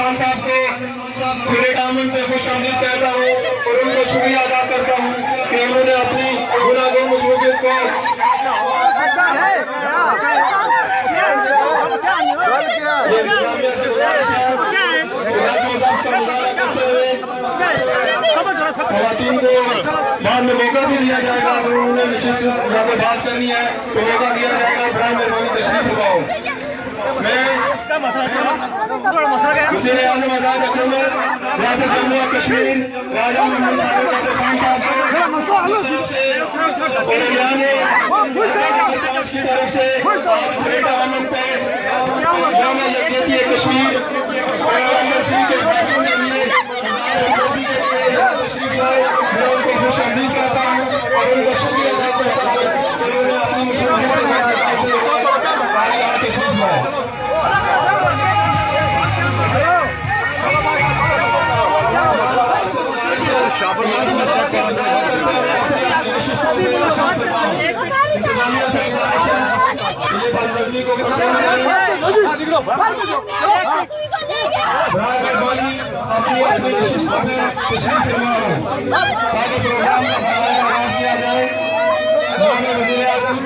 खान साहब को पूरे दामन पे खुशामदीद कहता हूँ और उनको शुक्रिया अदा करता हूँ कि उन्होंने अपनी गुनाहगार मुसलमान को खवातीन को बाद में मौका भी दिया जाएगा। अगर उन्होंने विशेष यहाँ पे बात करनी है तो मौका दिया जाएगा। बराए मेहरबानी तशरीफ लगाओ। मैं वज़ीर आज़म आज़ाद हुकूमत रियासत जम्मू और कश्मीर राजा मोहम्मद फारूक खान साहब को की तरफ से बेटा आमद पे कश्मीर के फैसलों के लिए मैं उनको खुशामदीद कहता हूँ और उनको शुक्रिया अदा करता हूँ कि उन्होंने अपनी मुसलमान तशरीफ लाए। मेहरबानी अपनी अपनी नशिस्त में तशरीफ फरमाओ ताकि प्रोग्राम का आगाज किया जाए। वज़ीर आज़म